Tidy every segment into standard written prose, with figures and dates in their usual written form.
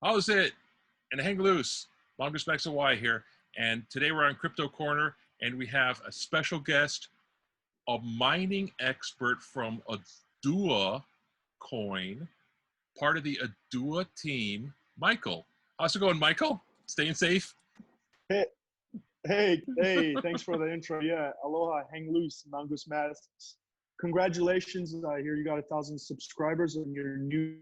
How's it? And hang loose. Long respects to Y here. And today we're on Crypto Corner, and we have a special guest, a mining expert from Oduwa Coin, part of the Oduwa team, Michael. How's it going, Michael? Staying safe? Hey, thanks for the intro. Yeah, aloha, hang loose, mongoose masks. Congratulations, I hear you got 1,000 subscribers on your new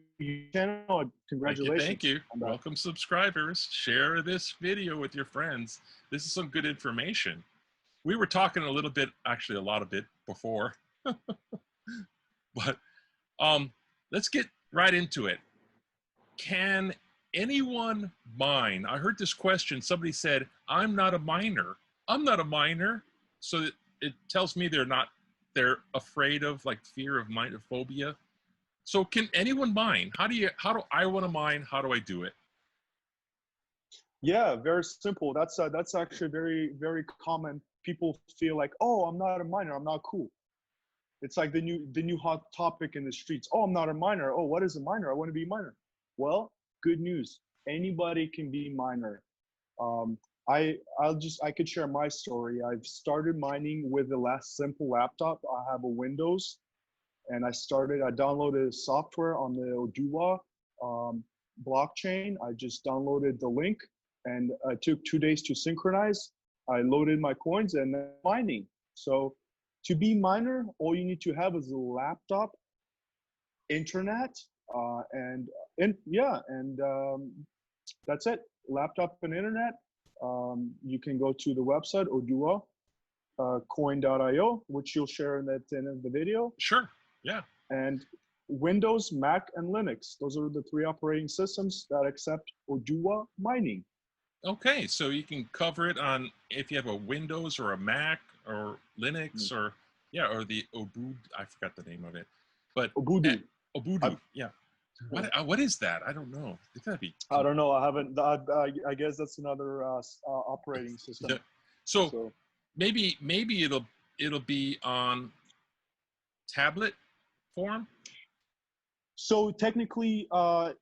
channel. Congratulations. Thank you. Welcome, subscribers. Share this video with your friends. This is some good information. We were talking a little bit, actually a lot of it before, but let's get right into it. Can anyone mine? I heard this question. Somebody said, I'm not a miner. I'm not a miner. So it tells me they're afraid of, like, fear of phobia. So can anyone mine? How do I want to mine? How do I do it? Yeah, very simple. That's actually very, very common. People feel like, oh, I'm not a miner, I'm not cool. It's like the new hot topic in the streets. Oh, I'm not a miner. Oh, what is a miner? I want to be a miner. Well, good news. Anybody can be a miner. I could share my story. I've started mining with the last simple laptop. I have a Windows, and I downloaded software on the Oduwa blockchain. I just downloaded the link, and it took 2 days to synchronize. I loaded my coins and mining. So to be miner, all you need to have is a laptop, internet, and that's it. Laptop and internet. You can go to the website Oduwa Coin OWC, which you'll share in the end of the video. Sure. Yeah. And Windows, Mac, and Linux. Those are the 3 operating systems that accept Oduwa mining. Okay, so you can cover it on if you have a Windows or a Mac or Linux or the Ubuntu. I forgot the name of it, but Ubuntu. Ubuntu. Yeah. What is that? I don't know. It's gotta be. I don't know. I haven't. I guess that's another operating system. Yeah. So maybe it'll be on tablet form. So technically, so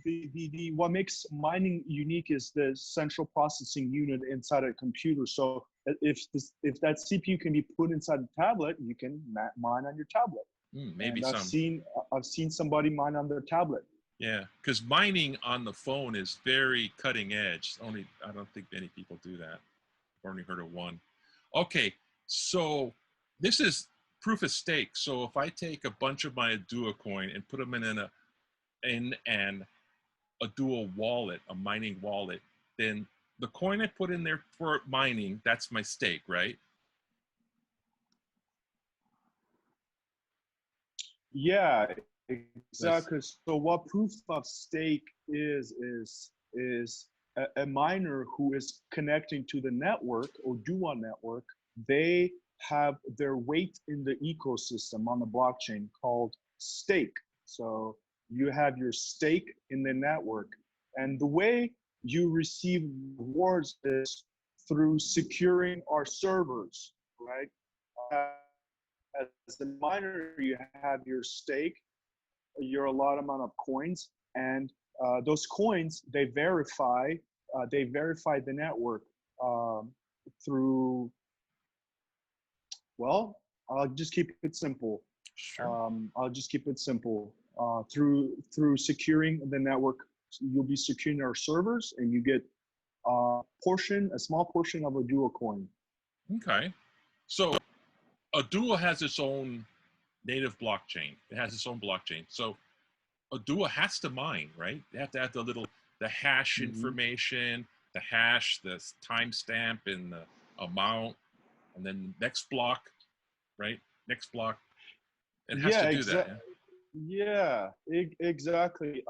the what makes mining unique is the central processing unit inside a computer. So if that CPU can be put inside a tablet, you can mine on your tablet. Maybe and I've seen somebody mine on their tablet. Yeah, because mining on the phone is very cutting edge. I don't think many people do that. I've only heard of one. Okay, so this is proof of stake. So if I take a bunch of my Oduwa coin and put them in an Oduwa wallet, a mining wallet, then the coin I put in there for mining, that's my stake, right? Yeah, exactly. So what proof of stake is a miner who is connecting to the network, Oduwa network. They have their weight in the ecosystem on the blockchain called stake. So you have your stake in the network, and the way you receive rewards is through securing our servers, right? As a miner, you have your stake, your allotted amount of coins, and those coins, they verify the network through, well, I'll just keep it simple. Sure. Through securing the network, you'll be securing our servers, and you get a small portion of a Oduwa coin. Okay, so Oduwa has its own native blockchain. It has its own blockchain. So Oduwa has to mine, right? They have to have the hash information, the hash, the timestamp, and the amount, and then next block, right? Next block. It has to do that. Yeah, exactly.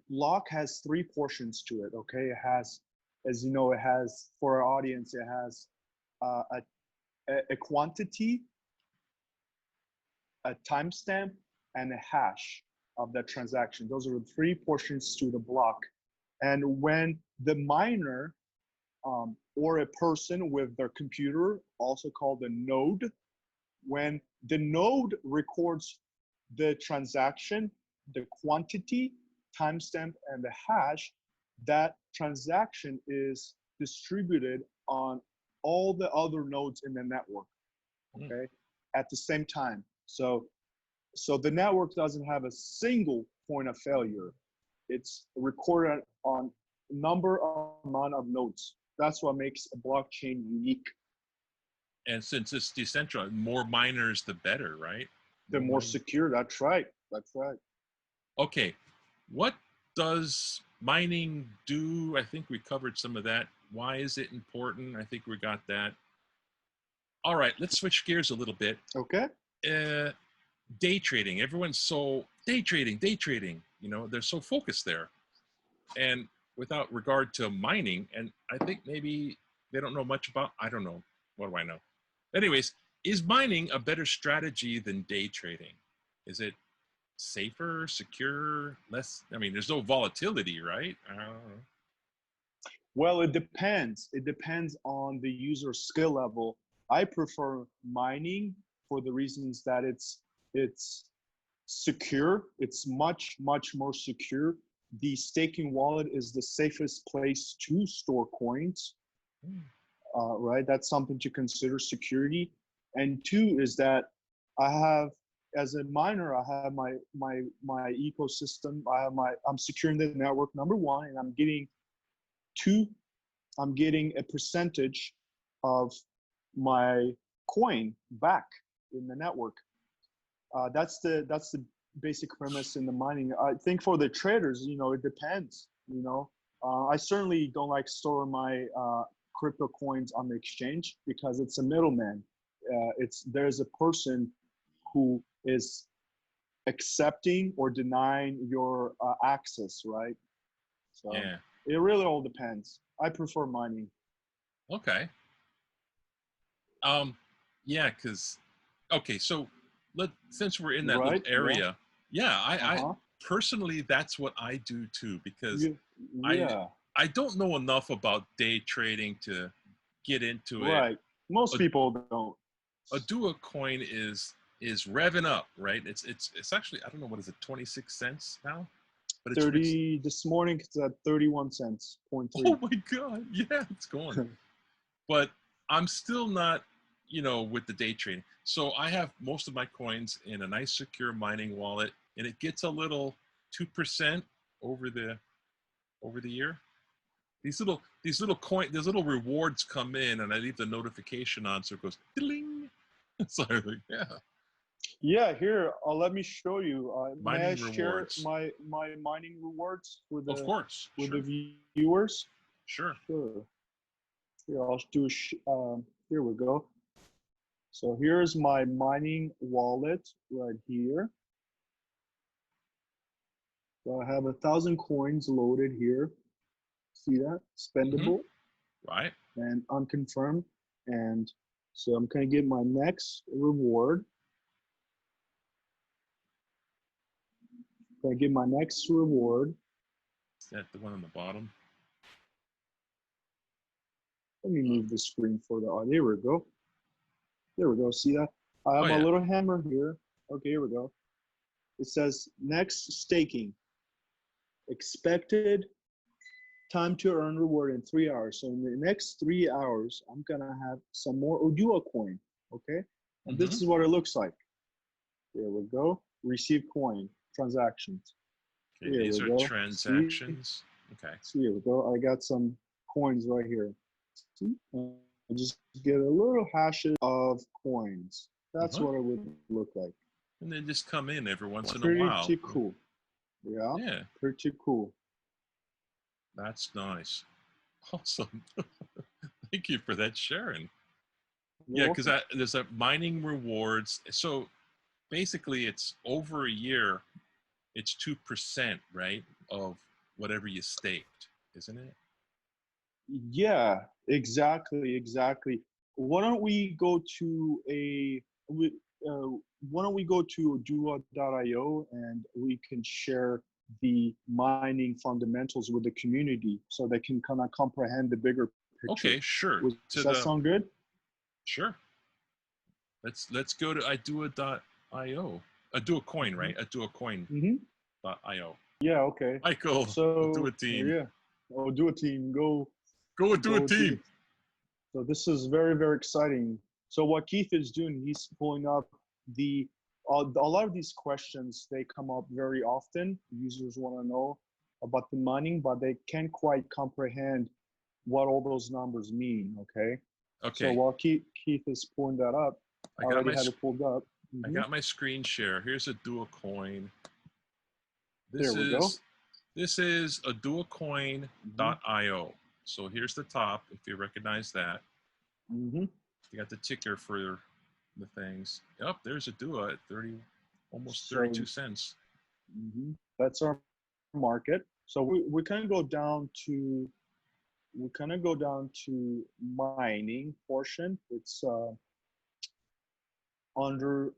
Block has 3 portions to it. Okay, it has, as you know, for our audience, it has a quantity, a timestamp, and a hash of that transaction. Those are the 3 portions to the block. And when the miner or a person with their computer, also called a node, when the node records the transaction, the quantity, timestamp, and the hash, that transaction is distributed on all the other nodes in the network, okay, at the same time. So the network doesn't have a single point of failure. It's recorded on amount of nodes. That's what makes a blockchain unique. And since it's decentralized, more miners, the better, right? The more secure. That's right. That's right. Okay. What does mining do? I think we covered some of that. Why is it important? I think we got that. All right. Let's switch gears a little bit. Okay. Day trading. Everyone's so day trading. You know, they're so focused there. And without regard to mining, and I think maybe they don't know much about, I don't know. What do I know? Anyways, is mining a better strategy than day trading? Is it safer, secure, less? I mean, there's no volatility, right? I don't know. Well, it depends. It depends on the user skill level. I prefer mining for the reasons that it's secure. It's much more secure. The staking wallet is the safest place to store coins. Right, that's something to consider, security. And two is that I have, as a miner, I have my ecosystem. I'm securing the network, number one, and I'm getting a percentage of my coin back in the network. That's the basic premise in the mining. I think for the traders, you know, it depends. You know, I certainly don't like storing my crypto coins on the exchange because it's a middleman. There's a person who is accepting or denying your access, right? So Yeah. it really all depends. I prefer mining. Okay. Yeah, because okay, so since we're in that little Right? area, yeah, I Uh-huh. personally that's what I do too, because Yeah. I don't know enough about day trading to get into it. Right. Most people don't. Oduwa Coin is revving up, right? It's actually, I don't know, what is it, 26 cents now? But it's 30 this morning, it's at 31 cents, 0.3. oh my god, yeah, it's going. But I'm still not, you know, with the day trading. So I have most of my coins in a nice secure mining wallet, and it gets a little 2% over the year. These little rewards come in, and I leave the notification on, so it goes ding. So I'm like, yeah, Yeah, here, let me show you. May I mining share rewards. my mining rewards with Of course, with sure, the viewers? sure. Sure. Here, I'll do. Here we go. So here's my mining wallet right here. So I have 1,000 coins loaded here. See that? Spendable Right. and unconfirmed. And so I'm gonna get my next reward. Gonna get my next reward. Is that the one on the bottom? Let me move the screen for the, oh, there we go. There we go, see that? I have Oh, my yeah. little hammer here. Okay, here we go. It says next staking. Expected time to earn reward in 3 hours. So in the next 3 hours, I'm gonna have some more Oduwa coin, okay? And this is what it looks like. There we go. Receive coin, transactions. Okay, Here these we are go. transactions. Okay. See, here we go. I got some coins right here. See? I just get a little hashes of coins. That's what it would look like. And they just come in every once in a Pretty while. cool. Yeah. Yeah, Pretty cool. that's nice. Awesome. Thank you for that sharing. Yeah, because there's a mining rewards. So basically, it's over a year. It's 2%, right, of whatever you staked, isn't it? Yeah, exactly. Why don't we go to why don't we go to Oduwa.io and we can share the mining fundamentals with the community so they can kind of comprehend the bigger picture. Okay, sure. Does that sound good? Sure. Let's go to Oduwa.io. Oduwa Coin, right? Oduwa Coin Mm-hmm. .io. Yeah. Okay. Michael, So Oduwa team. yeah, Oduwa team, go Go Oduwa go do. team. So this is very, very exciting. So what Keith is doing, he's pulling up the a lot of these questions. They come up very often. Users want to know about the mining, but they can't quite comprehend what all those numbers mean. Okay. So Okay. while Keith is pulling that up, I already have it pulled up. I got my screen share. Here's Oduwa Coin. There we go. This is oduwacoin.io. So here's the top, if you recognize that. Mm-hmm. You got the ticker for the things. Yep, there's Oduwa at 30, almost 32 cents. Mm-hmm. That's our market. So we kind of go down to mining portion. It's under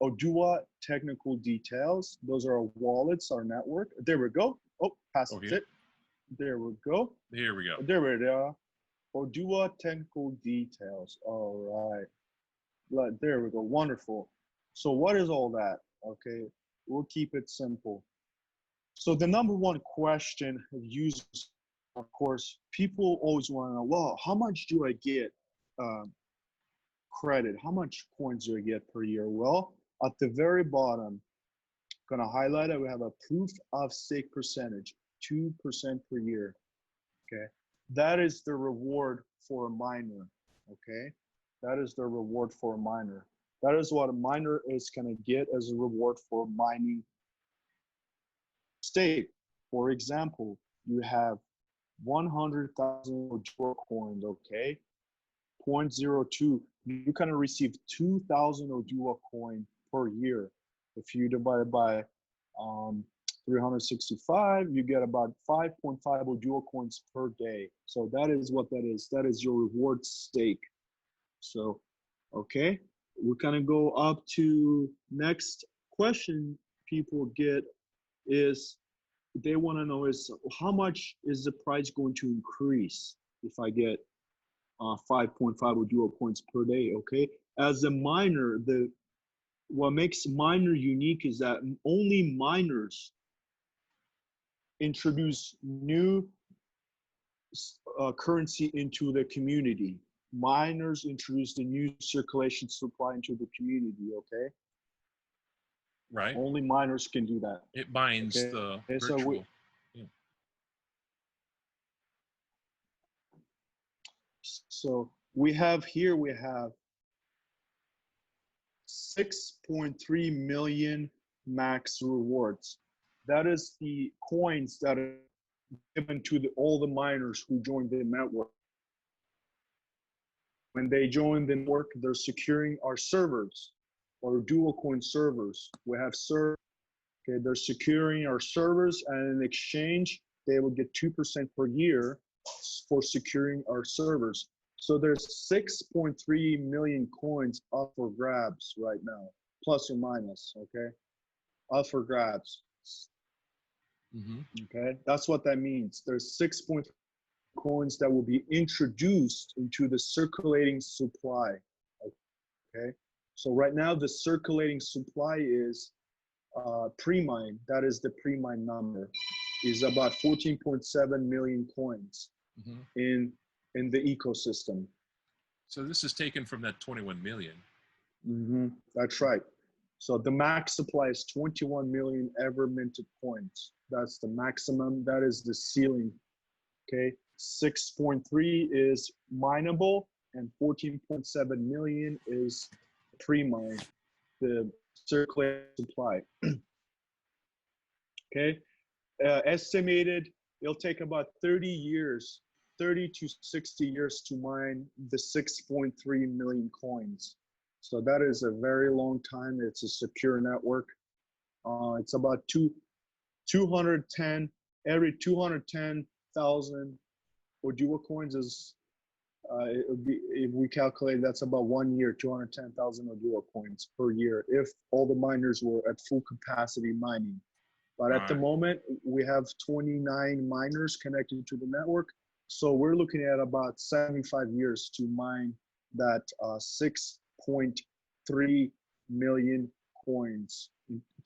Oduwa technical details. Those are our wallets, our network. There we go. Oh, past it. There we go. Here we go. There we are. Oduwa technical details. All right. There we go. Wonderful. So what is all that? Okay. We'll keep it simple. So the number one question of users, of course, people always want to know, well, how much do I get credit? How much coins do I get per year? Well, at the very bottom, going to highlight it. We have a proof of stake percentage, 2% per year. Okay. That is the reward for a miner. Okay. That is the reward for a miner. That is what a miner is going to get as a reward for mining stake. For example, you have 100,000 Oduwa coins, okay? 0.02, you kind of receive 2,000 Oduwa coin per year. If you divide it by 365, you get about 5.5 Oduwa coins per day. So that is what that is. That is your reward stake. So, okay, we kind of go up to next question people get is they want to know is how much is the price going to increase if I get 5.5 Oduwa coins per day. Okay, as a miner, what makes miner unique is that only miners introduce new currency into the community. Miners introduce the new circulation supply into the community. Okay, right. Only miners can do that. It binds the virtual. So we have 6.3 million max rewards. That is the coins that are given to all the miners who join the network. When they join the network, they're securing our servers, or Oduwa Coin servers. We have servers. Okay, they're securing our servers, and in exchange, they will get 2% per year for securing our servers. So there's 6.3 million coins up for grabs right now, plus or minus, okay? Up for grabs. Okay, that's what that means. There's 6.3 coins that will be introduced into the circulating supply, okay? So right now, the circulating supply is pre-mine, that is the pre-mine number, is about 14.7 million coins in the ecosystem. So this is taken from that 21 million. That's right. So the max supply is 21 million ever minted coins. That's the maximum. That is the ceiling. Okay. 6.3 is mineable, and 14.7 million is pre-mine, the circulating supply. Okay. Estimated, it'll take about 30 years, 30 to 60 years to mine the 6.3 million coins. So that is a very long time. It's a secure network. It's about 210, every 210,000 Oduwa coins is, it would be, if we calculate, that's about 1 year, 210,000 Oduwa coins per year, if all the miners were at full capacity mining. But at the moment, we have 29 miners connected to the network. So we're looking at about 75 years to mine that 6.3 million coins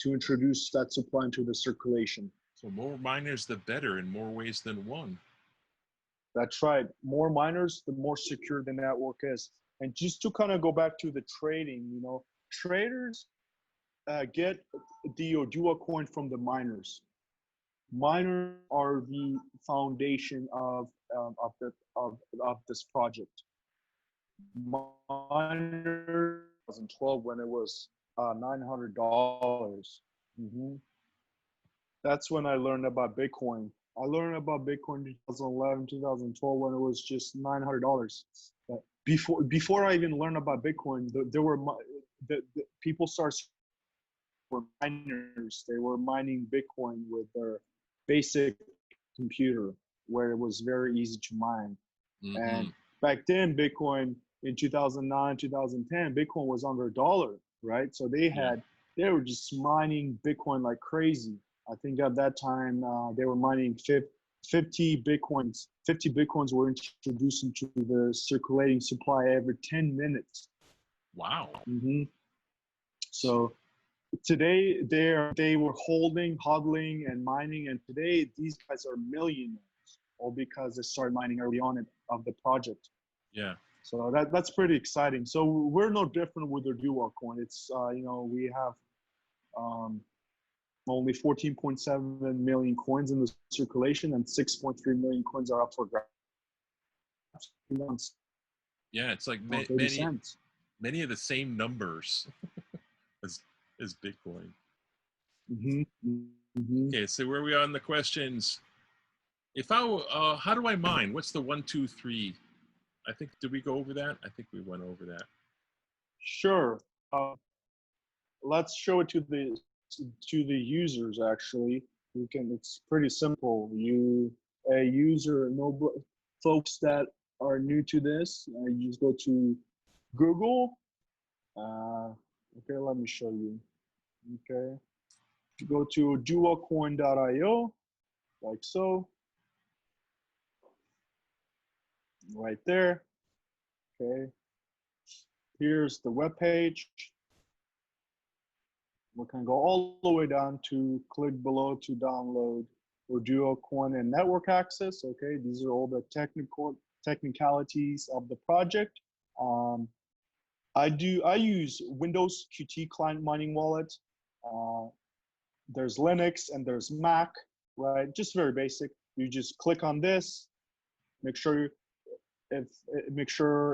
to introduce that supply into the circulation. So more miners, the better, in more ways than one. That's right. More miners, the more secure the network is. And just to kind of go back to the trading, you know, traders get the Oduwa coin from the miners. Miners are the foundation of this project. Miners 2012 when it was $900. That's when I learned about Bitcoin. I learned about Bitcoin in 2011, 2012 when it was just $900. Before I even learned about Bitcoin, there were the people were miners. They were mining Bitcoin with their basic computer, where it was very easy to mine. And back then, Bitcoin in 2009, 2010, Bitcoin was under $1, right? So they were just mining Bitcoin like crazy. I think at that time they were mining 50 Bitcoins. 50 Bitcoins were introduced into the circulating supply every 10 minutes. Wow. So today they were hodling and mining, and today these guys are millionaires, all because they started mining early on of the project. Yeah. So that's pretty exciting. So we're no different with Oduwa coin. It's you know, we have only 14.7 million coins in the circulation, and 6.3 million coins are up for grabs. Yeah, it's like many of the same numbers as Bitcoin. Okay, so where are we on the questions? If how do I mine? What's the 1, 2, 3? I think, did we go over that? I think we went over that. Sure. Let's show it to the users. Actually, it's pretty simple. Folks that are new to this, you just go to Google. Okay, let me show you. Okay, you go to oduwacoin.io, like so. Right there. Okay. Here's the web page. We can go all the way down to click below to download Oduwa Coin and network access. Okay, these are all the technicalities of the project. I use Windows Qt client mining wallet. There's Linux and there's Mac, right? Just very basic. You just click on this. Make sure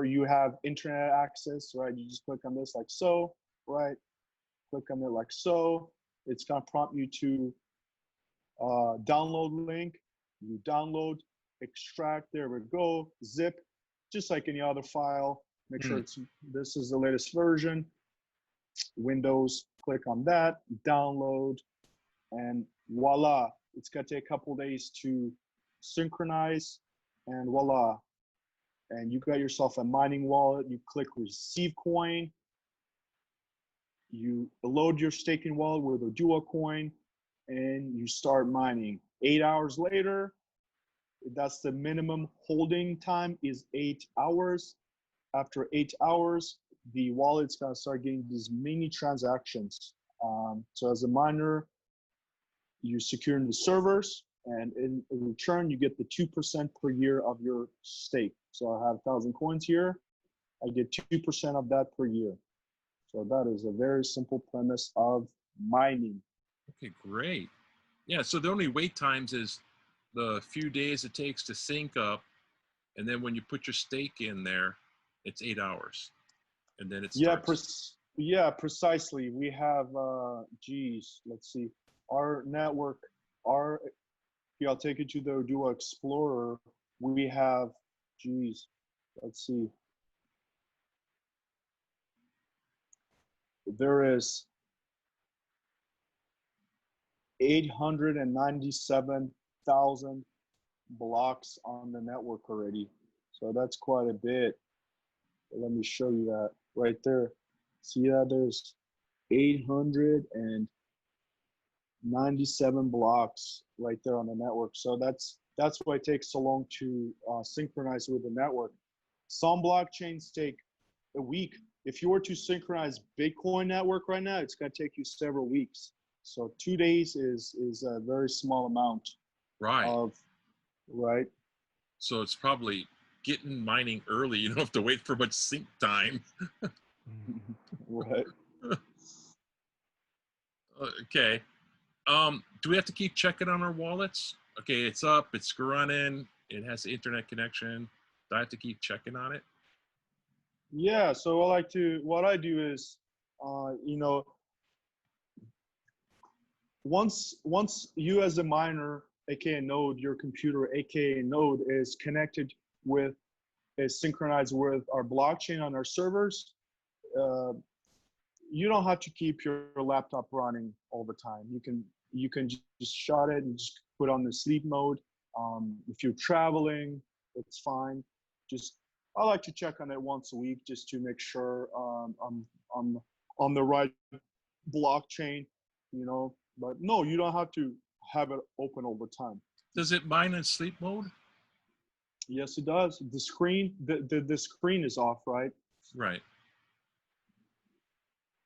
you have internet access, right? You just click on this like so, right? Click on it like so. It's gonna prompt you to download link. You download, extract, there we go, zip, just like any other file. Make sure this is the latest version. Windows, click on that, download, and voila. It's gonna take a couple days to synchronize, and voila. And you got yourself a mining wallet. You click receive coin. You load your staking wallet with Oduwa coin, and you start mining. 8 hours later, that's the minimum holding time is 8 hours. After 8 hours, the wallet's gonna start getting these mini transactions. So as a miner, you secure in the servers, and in return, you get the 2% per year of your stake. So I have 1,000 coins here. I get 2% of that per year. So that is a very simple premise of mining. Okay, great. Yeah, so the only wait times is the few days it takes to sync up, and then when you put your stake in there, it's 8 hours, and then it starts. Yeah, precisely. We have, let's see, our network, I'll take you to the Oduwa Explorer. We have, let's see. There is 897,000 blocks on the network already. So that's quite a bit. Let me show you that right there. See that there's 897 blocks right there on the network. So that's why it takes so long to synchronize with the network. Some blockchains take a week if you were to synchronize Bitcoin network right now, it's going to take you several weeks. So 2 days is a very small amount Right. of, right? So it's probably getting mining early. You don't have to wait for much sync time. Right. Okay. Do we have to keep checking on our wallets? Okay, it's up, it's running, it has internet connection. Do I have to keep checking on it? Yeah. So what I do is, you know, once you as a miner, aka node, your computer, aka node, is connected with, is synchronized with our blockchain on our servers, uh, you don't have to keep your laptop running all the time. You can just shut it and just put on the sleep mode. If you're traveling, it's fine. Just I like to check on it once a week just to make sure I'm on the right blockchain, you know. But no, you don't have to have it open all the time. Does it mine in sleep mode? Yes, it does. The screen, the screen is off, right? Right.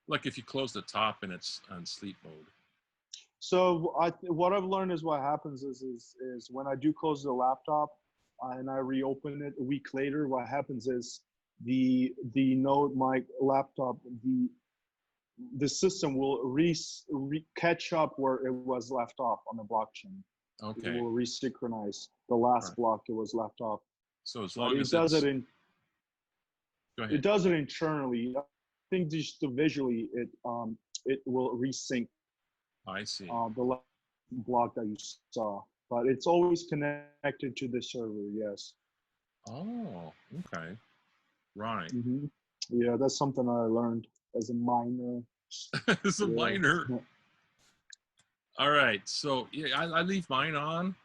Like if you close the top and it's on sleep mode. So what I've learned is what happens is when I do close the laptop and I reopen it a week later, what happens is the node, my laptop, the system will catch up where it was left off on the blockchain. Okay. It will resynchronize the last block it was left off. So as But long it as does it's... it in, Go ahead. it does it internally. I think just visually it will resync I see. the last block that you saw, but it's always connected to the server. Yes. Oh, okay. Right. Mm-hmm. Yeah, that's something I learned as a miner. As a miner. All right. So yeah, I leave mine on,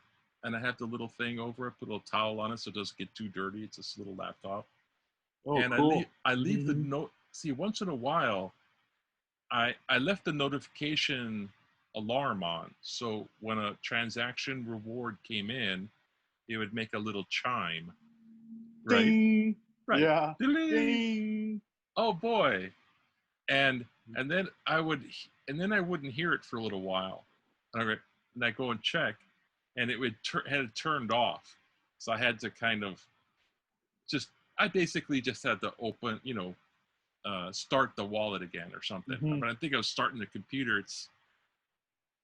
and I have the little thing over it, put a little towel on it so it doesn't get too dirty. It's this little laptop. Oh, And cool. I leave the note. See, once in a while, I left the notification alarm on. So when a transaction reward came in, it would make a little chime. Right? Ding. Right. Yeah. Ding. Ding. Oh boy. And then I wouldn't hear it for a little while. And I go and check, and it would had it turned off. So I had to kind of I basically just had to open, start the wallet again or something. Mm-hmm. But I think I was starting the computer. It's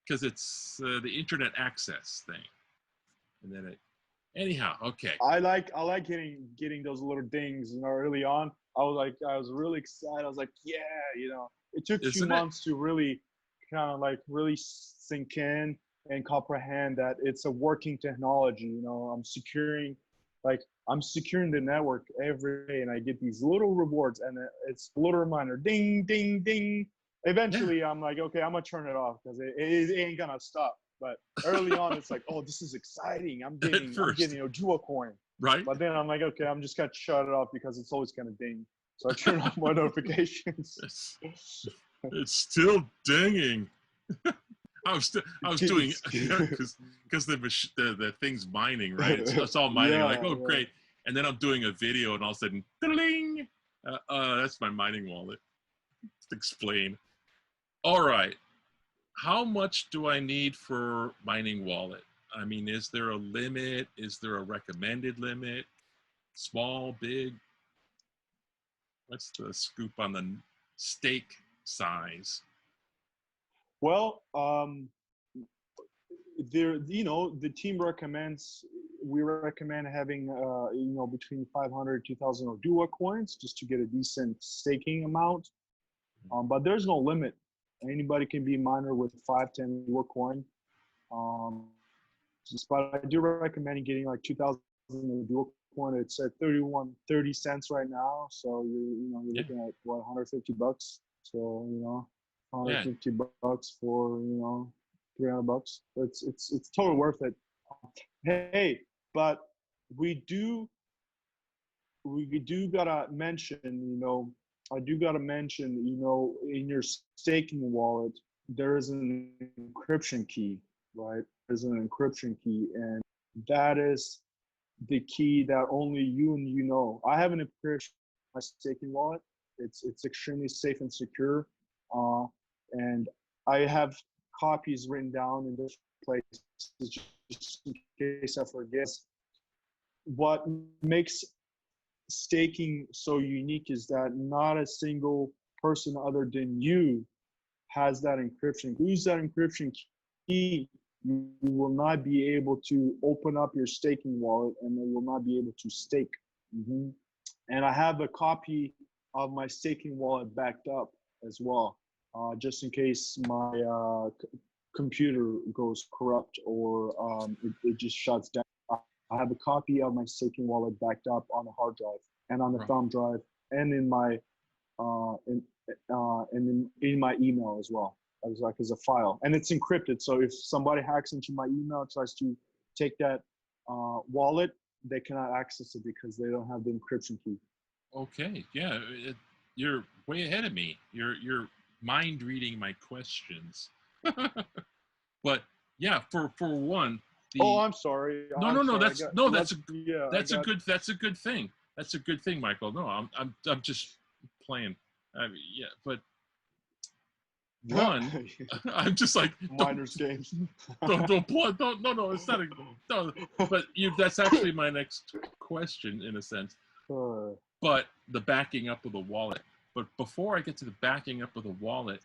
because it's the internet access thing. And then anyhow, okay. I like getting those little dings, early on. I was really excited. I was like, yeah, it took a few months to really kind of really sink in and comprehend that it's a working technology. I'm securing the network every day, and I get these little rewards, and it's a little reminder, ding, ding, ding. Eventually, I'm like, okay, I'm gonna turn it off because it ain't gonna stop. But early on, it's like, oh, this is exciting. I'm getting Oduwa Coin. Right. But then I'm like, okay, I'm just gonna shut it off because it's always gonna ding. So I turn off my notifications. It's still dinging. I was doing because the thing's mining, right? It's all mining. Yeah, great. And then I'm doing a video, and all of a sudden, ding! That's my mining wallet. To explain. All right. How much do I need for mining wallet? I mean, is there a limit? Is there a recommended limit? Small, big? What's the scoop on the stake size? Well, the team we recommend having, between 500 2,000 Oduwa coins just to get a decent staking amount. But there's no limit. Anybody can be a miner with 5-10 Oduwa coin. But I do recommend getting 2,000 Oduwa coin. It's at 30 cents right now. So you're looking at what, $150. So $150 for $300. It's totally worth it. Hey, but we do gotta mention, I do gotta mention, in your staking wallet, there is an encryption key, right? There's an encryption key, and that is the key that only you and you know. I have an encryption in my staking wallet. It's extremely safe and secure, and I have copies written down in this place just in case I forget. What makes staking so unique is that not a single person other than you has that encryption. Lose that encryption key, you will not be able to open up your staking wallet, and they will not be able to stake. And I have a copy of my staking wallet backed up as well, just in case my computer goes corrupt or it just shuts down. I have a copy of my staking wallet backed up on a hard drive and on the thumb drive and in my in my email as well, as a file, and it's encrypted. So if somebody hacks into my email, tries to take that wallet, they cannot access it because they don't have the encryption key. Okay, yeah, you're way ahead of me. You're mind reading my questions. But yeah, for one, I'm sorry. No. That's a good thing. That's a good thing, Michael. No, I'm just playing. Yeah, but one, I'm just like minors games. Don't plug. No. It's not no. But that's actually my next question in a sense. But the backing up of the wallet. But before I get to the backing up of the wallet,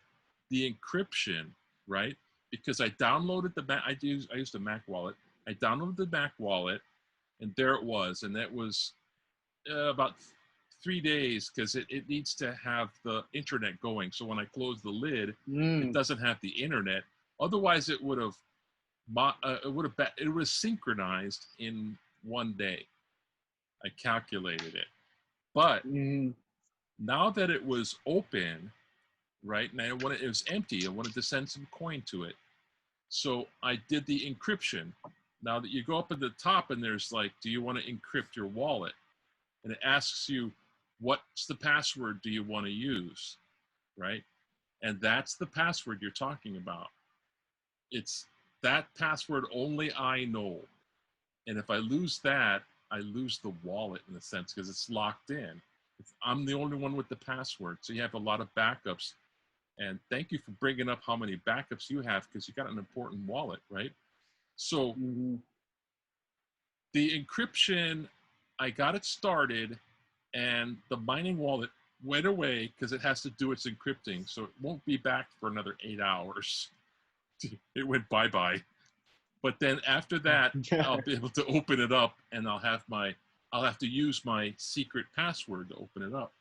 the encryption, right? Because I downloaded I used a Mac wallet. I downloaded the Mac wallet, and there it was, and that was about 3 days because it needs to have the internet going. So when I close the lid, it doesn't have the internet. Otherwise, it would have synchronized in 1 day. I calculated it, but now that it was open, right, and it was empty, I wanted to send some coin to it. So I did the encryption. Now that you go up at the top and there's like, do you want to encrypt your wallet? And it asks you, what's the password do you want to use, right? And that's the password you're talking about. It's that password only I know. And if I lose that, I lose the wallet in a sense because it's locked in. I'm the only one with the password. So you have a lot of backups. And thank you for bringing up how many backups you have because you got an important wallet, right? So the encryption, I got it started, and the mining wallet went away because it has to do its encrypting. So it won't be back for another 8 hours. It went bye-bye. But then after that, I'll be able to open it up, and I'll have to use my secret password to open it up.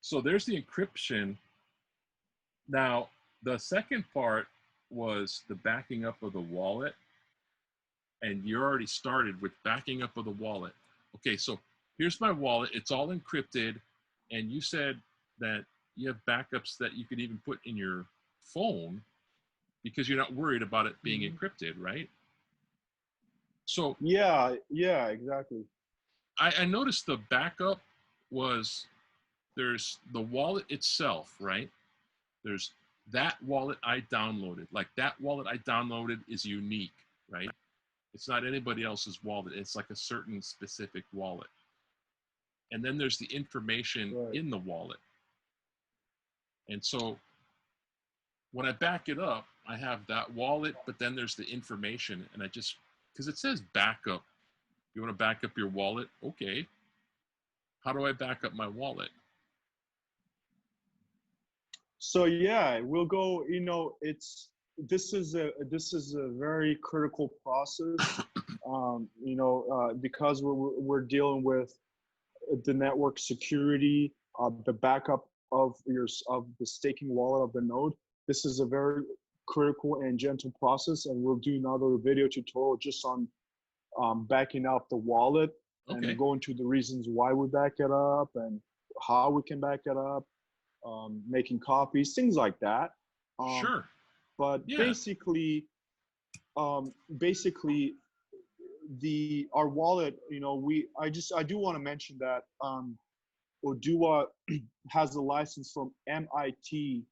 So there's the encryption. Now, the second part was the backing up of the wallet. And you already started with backing up of the wallet. Okay, so here's my wallet. It's all encrypted. And you said that you have backups that you could even put in your phone because you're not worried about it being encrypted, right? So yeah, exactly. I noticed the backup was there's the wallet itself, right? There's that wallet I downloaded. Like that wallet I downloaded is unique, right? It's not anybody else's wallet. It's like a certain specific wallet. And then there's the information in the wallet. And so when I back it up, I have that wallet, but then there's the information. And I just, because it says backup. You want to back up your wallet? Okay. How do I back up my wallet? So yeah, we'll go, this is a very critical process, because we're dealing with the network security, the backup of the staking wallet of the node. This is a very critical and gentle process, and we'll do another video tutorial just on backing up the wallet and go into the reasons why we back it up and how we can back it up, making copies, things like that. Sure. But basically, our wallet, I do want to mention that Oduwa has a license from MIT,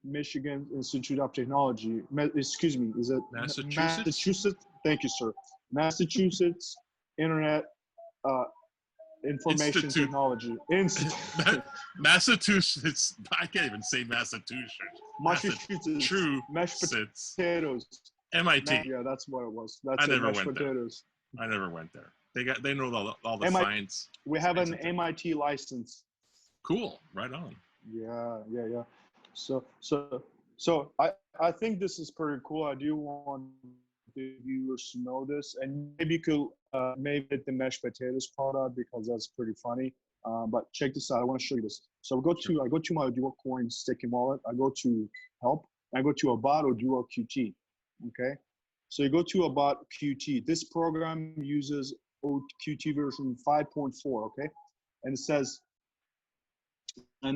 Michigan Institute of Technology. Excuse me, is it Massachusetts? Thank you, sir. Massachusetts Internet information Institute. technology. Institute. Massachusetts. I can't even say Massachusetts. Massachusetts. Mashed potatoes. MIT. Yeah, that's what it was. That's I it. never Mashed went potatoes. there. I never went there. They know all the MIT, science. we have an science MIT license. Cool. Right on. Yeah. So I think this is pretty cool. I do want the viewers to know this, and maybe you could maybe hit the mashed potatoes part out because that's pretty funny. But check this out. I want to show you this. So I go to my Oduwa Coin staking wallet. I go to help. I go to about Oduwa QT. Okay. So you go to about QT. This program uses QT version 5.4. Okay, and it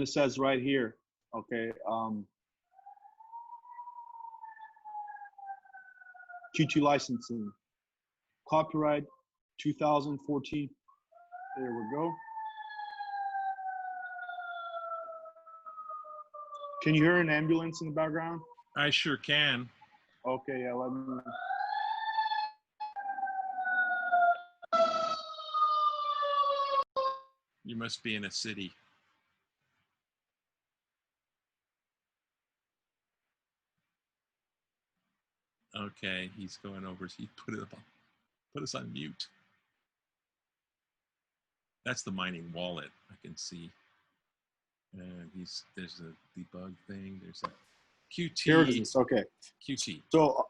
says right here. Okay. QT licensing, copyright 2014. There we go. Can you hear an ambulance in the background? I sure can. Okay, yeah, let me. You must be in a city. Okay, he's going over. He put us on mute. That's the mining wallet. I can see. And there's a debug thing. There's a QT. Here it is. Okay. QT. So,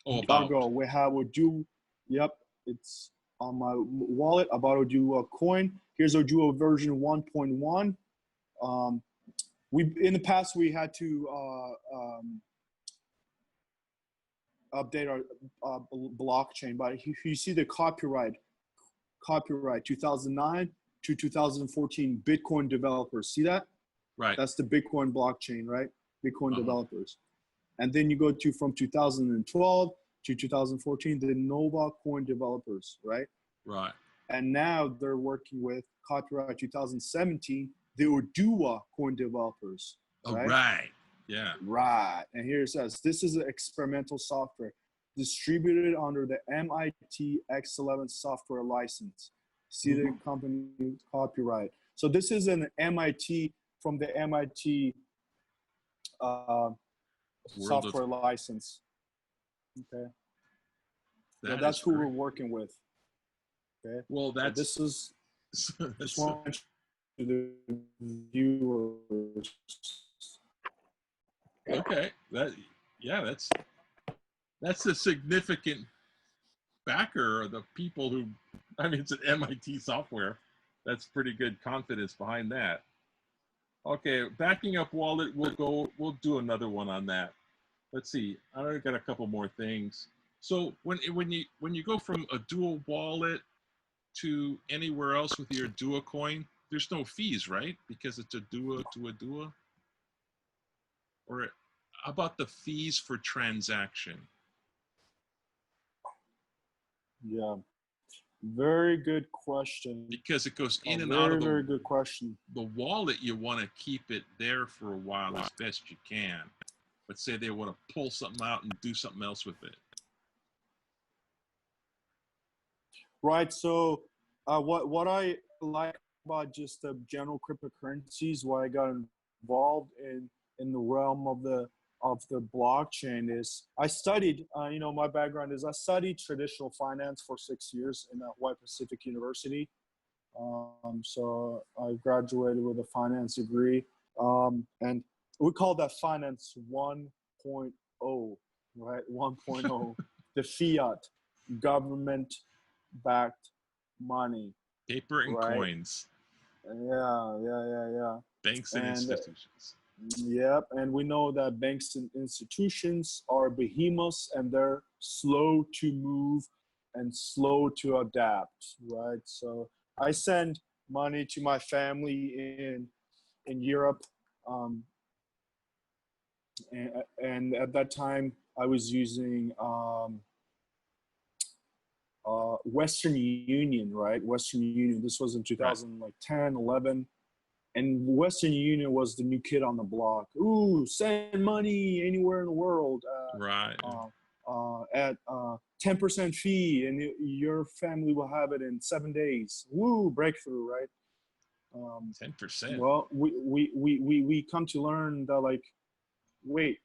about. We have Oduwa. Yep, it's on my wallet about Oduwa Coin. Here's Oduwa version 1.1. In the past we had to update our blockchain, but you see the copyright 2009 to 2014 Bitcoin developers. See that? Right. That's the Bitcoin blockchain, right? Bitcoin developers. And then you go to from 2012 to 2014 the Nova Coin developers, right? Right. And now they're working with copyright 2017 the Oduwa Coin developers. Right? Oh, right. Yeah. Right. And here it says, this is an experimental software distributed under the MIT X11 software license. See the company copyright. So this is an MIT from the MIT software license. Okay. That's who we're working with. Okay. Well, so this is just one to the viewers. Okay, that's a significant backer of the people who. I mean, it's an MIT software. That's pretty good confidence behind that. Okay, backing up wallet. We'll do another one on that. Let's see. I already got a couple more things. So when you go from a dual wallet to anywhere else with your Oduwa coin, there's no fees, right? Because it's Oduwa to Oduwa. Or how about the fees for transaction? Yeah, very good question. Because it goes in and out of the very good question. The wallet, you want to keep it there for a while as best you can. But say they want to pull something out and do something else with it. Right. So what I like about just the general cryptocurrencies, why I got involved in the realm of the blockchain is I studied, my background is I studied traditional finance for 6 years in White Pacific University. So I graduated with a finance degree, and we call that finance 1.0, right? 1.0, the fiat government-backed money. Paper and coins. Yeah. Banks and institutions. Yep, and we know that banks and institutions are behemoths and they're slow to move and slow to adapt, right? So I send money to my family in Europe, and at that time I was using Western Union, right? Western Union. This was in 2010, 11. And Western Union was the new kid on the block. Ooh, send money anywhere in the world. Right. at 10% fee, and your family will have it in 7 days. Woo, breakthrough, right? 10%. Well, we come to learn that, like, wait,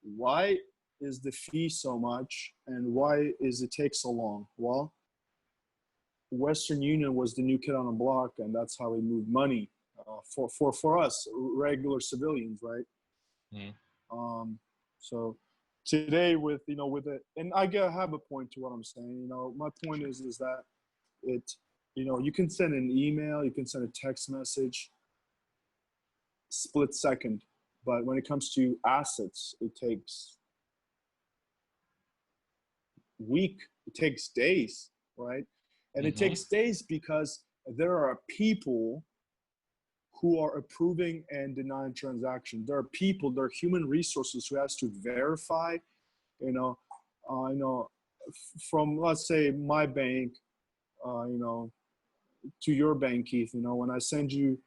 why is the fee so much, and why is it take so long? Well, Western Union was the new kid on the block, and that's how we moved money for us regular civilians, right? So today, with it, and I have a point to what I'm saying. My point is that it, you can send an email, you can send a text message, split second, but when it comes to assets, it takes it takes days, right? And it takes days because there are people who are approving and denying transactions. There are people, there are human resources who has to verify, from, let's say, my bank, to your bank, Keith, when I send you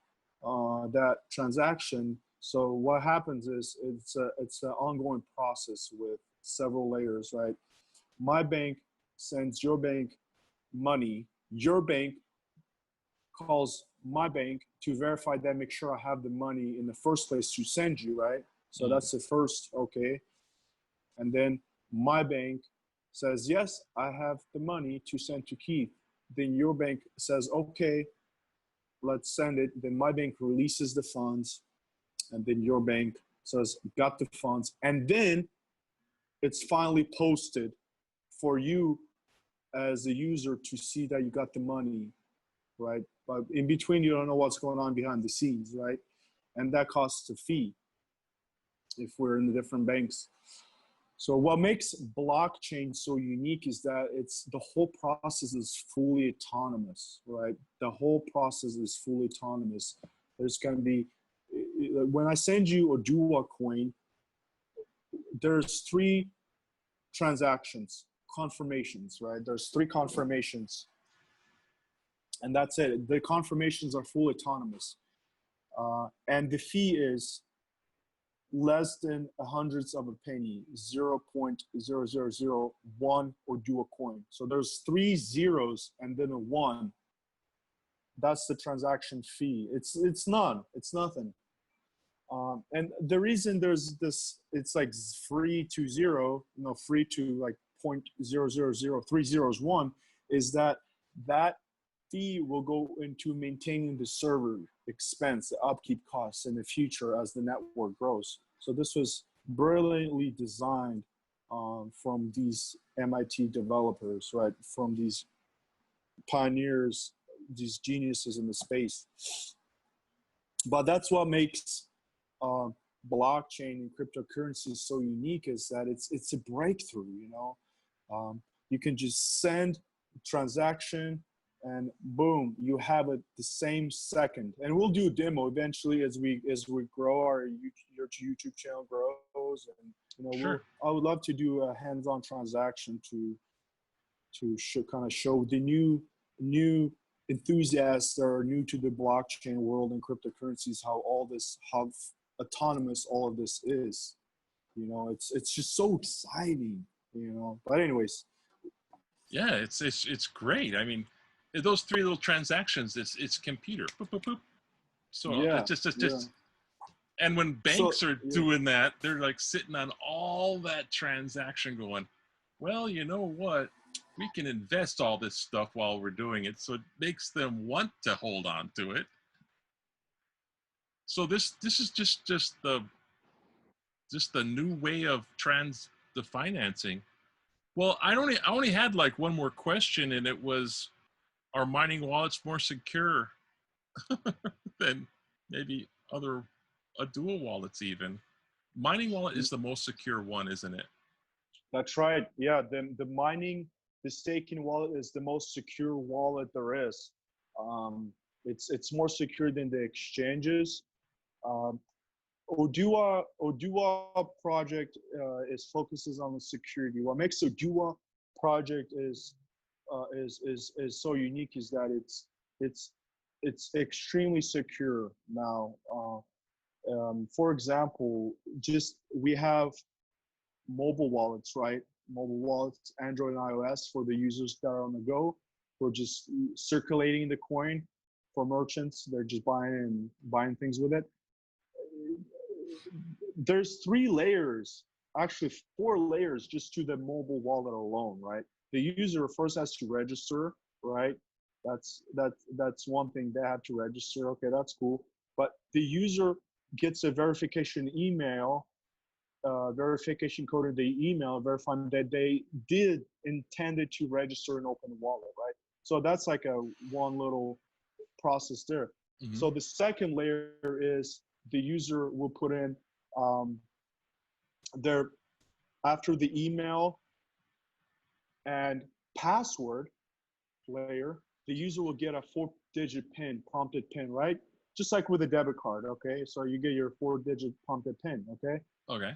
that transaction. So what happens is it's an ongoing process with several layers, right? My bank sends your bank money. Your bank calls my bank to verify that, make sure I have the money in the first place to send you, right? So that's the first, okay. And then my bank says, yes, I have the money to send to Keith. Then your bank says, okay, let's send it. Then my bank releases the funds, and then your bank says, got the funds. And then it's finally posted for you as a user to see that you got the money, right? But in between, you don't know what's going on behind the scenes, right? And that costs a fee if we're in the different banks. So what makes blockchain so unique is that the whole process is fully autonomous, right? The whole process is fully autonomous. There's going to be, when I send you Oduwa Coin, there's 3 transactions, confirmations, right? There's 3 confirmations, and that's it. The confirmations are fully autonomous. And the fee is less than a hundredth of a penny, 0.0001 Oduwa Coin. So there's 3 zeros and then a 1. That's the transaction fee. It's none. It's nothing. And the reason there's this, it's like free to 0, free to like 0.000301, is that fee will go into maintaining the server expense, the upkeep costs in the future as the network grows. So this was brilliantly designed from these MIT developers, right? From these pioneers, these geniuses in the space. But that's what makes blockchain and cryptocurrency so unique, is that it's a breakthrough. You can just send transaction, and boom, you have it the same second. And we'll do a demo eventually as we grow, your YouTube channel grows, and Sure. I would love to do a hands-on transaction to show the new enthusiasts that are new to the blockchain world and cryptocurrencies how autonomous all of this is. It's just so exciting. But anyways. Yeah, it's great. I mean, those 3 little transactions, it's computer. Boop, boop, boop. So yeah, it's just and when banks are doing that, they're like sitting on all that transaction going, well, you know what? We can invest all this stuff while we're doing it. So it makes them want to hold on to it. So this is just the new way of the financing. Well, I only had like one more question, and it was, are mining wallets more secure than maybe other dual wallets even? Mining wallet is the most secure one, isn't it? That's right. Yeah, the staking wallet is the most secure wallet there is. It's more secure than the exchanges. Oduwa project focuses on the security. What makes Oduwa project is so unique is that it's extremely secure now. For example, we have mobile wallets, right? mobile wallets, Android and iOS, for the users that are on the go. We're just circulating the coin for merchants. They're just buying things with it. There's 3 layers, actually 4 layers, just to the mobile wallet alone, right? The user first has to register, right? That's one thing, they have to register. Okay, that's cool. But the user gets a verification email, verification code in the email verifying that they did intended to register and open the wallet, right? So that's like a one little process there. Mm-hmm. So the second layer is the user will put in their, after the email and password layer, the user will get a 4-digit PIN, prompted PIN, right? Just like with a debit card, okay? So you get your 4-digit prompted PIN, okay? Okay.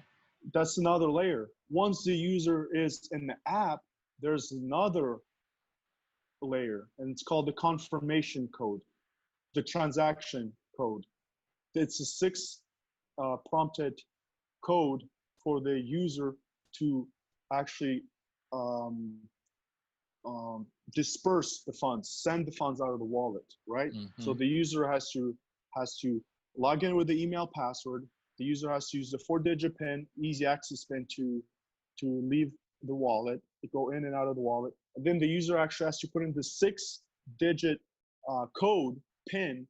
That's another layer. Once the user is in the app, there's another layer, and it's called the confirmation code, the transaction code. It's a 6 prompted code for the user to actually disperse the funds, send the funds out of the wallet, right? Mm-hmm. So the user has to log in with the email password. The user has to use the 4-digit PIN, easy access PIN to leave the wallet, to go in and out of the wallet. And then the user actually has to put in the 6-digit code PIN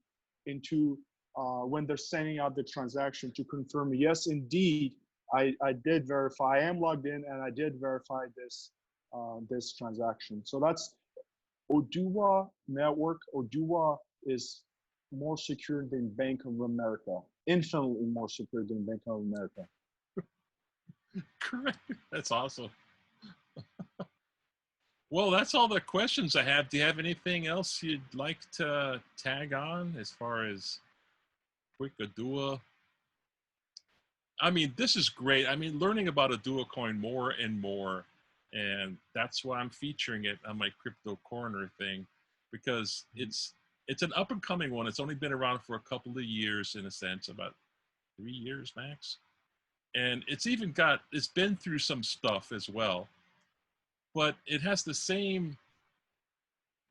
into when they're sending out the transaction to confirm, yes, indeed, I did verify, I am logged in and I did verify this this transaction. So that's Oduwa network. Oduwa is more secure than Bank of America, infinitely more secure than Bank of America. Correct. That's awesome. Well, that's all the questions I have. Do you have anything else you'd like to tag on as far as quick Oduwa? I mean, this is great. I mean, learning about Oduwa Coin more and more, and that's why I'm featuring it on my Crypto Corner thing, because it's an up and coming one. It's only been around for a couple of years, in a sense, about 3 years max, and it's been through some stuff as well, but it has the same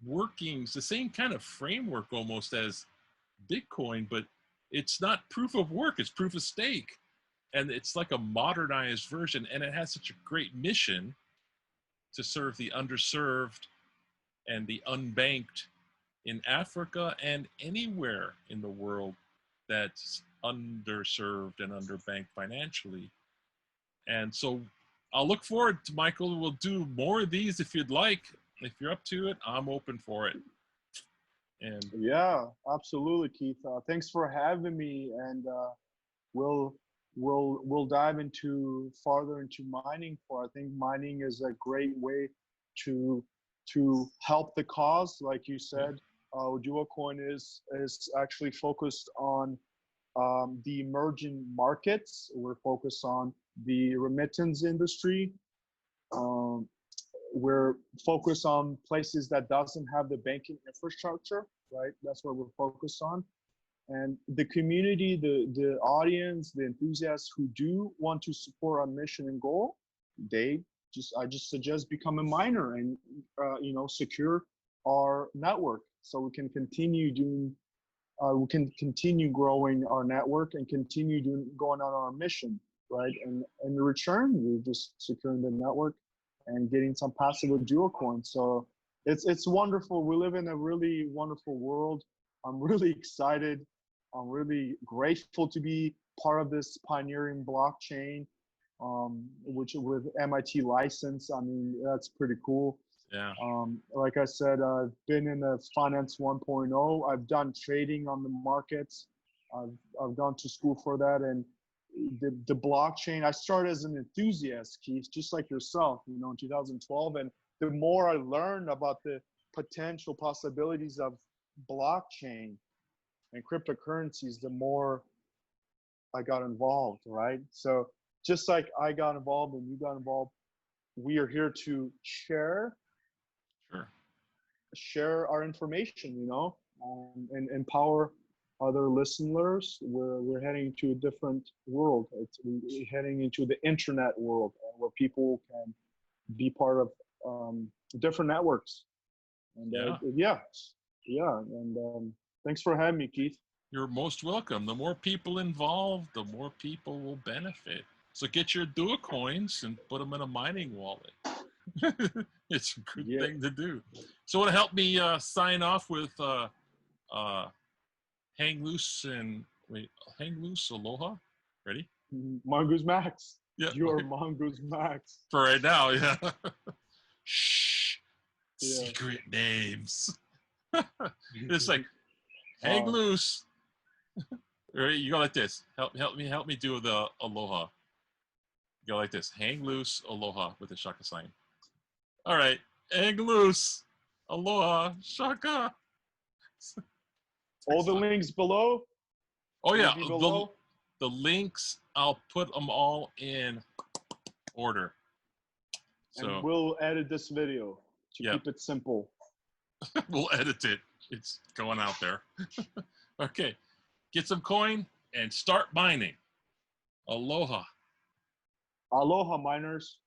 workings, the same kind of framework almost as Bitcoin, but it's not proof of work, it's proof of stake. And it's like a modernized version, and it has such a great mission to serve the underserved and the unbanked in Africa and anywhere in the world that's underserved and underbanked financially. And so I'll look forward to, Michael, we'll do more of these if you'd like. If you're up to it, I'm open for it. And yeah, absolutely, Keith. Thanks for having me, and we'll dive farther into mining. I think mining is a great way to help the cause, like you said. Oduwa Coin is actually focused on the emerging markets. We're focused on the remittance industry. We're focused on places that doesn't have the banking infrastructure, right? That's what we're focused on. And the community, the audience, the enthusiasts who do want to support our mission and goal, I just suggest become a miner and secure our network so we can continue growing our network and continue going on our mission, right? And in return, we're just securing the network and getting some passive Oduwa Coin. So it's wonderful. We live in a really wonderful world. I'm really excited. I'm really grateful to be part of this pioneering blockchain, which with MIT license. I mean, that's pretty cool. yeah. Like I said, I've been in the finance 1.0. I've done trading on the markets. I've gone to school for that. And the blockchain, I started as an enthusiast, Keith, just like yourself, in 2012. And the more I learned about the potential possibilities of blockchain and cryptocurrencies, the more I got involved, right? So just like I got involved and you got involved, we are here to share our information, and empower other listeners. We're heading to a different world. We're heading into the internet world, where people can be part of different networks. And Yeah. and thanks for having me, Keith. You're most welcome. The more people involved, the more people will benefit. So get your Oduwa coins and put them in a mining wallet. It's a good thing to do. So want to help me sign off with hang loose and hang loose, aloha. Ready? Mongoose Max. Yeah. You're Mongoose Max. For right now, yeah. Shh. Yeah. Secret names. It's like hang loose. Ready? You go like this. Help me do the aloha. You go like this. Hang loose, aloha with the shaka sign. All right. Hang loose, aloha, shaka. All the links below. Oh yeah, Below. the links, I'll put them all in order. So And we'll edit this video to keep it simple. We'll edit it. It's going out there. Okay. Get some coin and start mining. Aloha. Aloha, miners.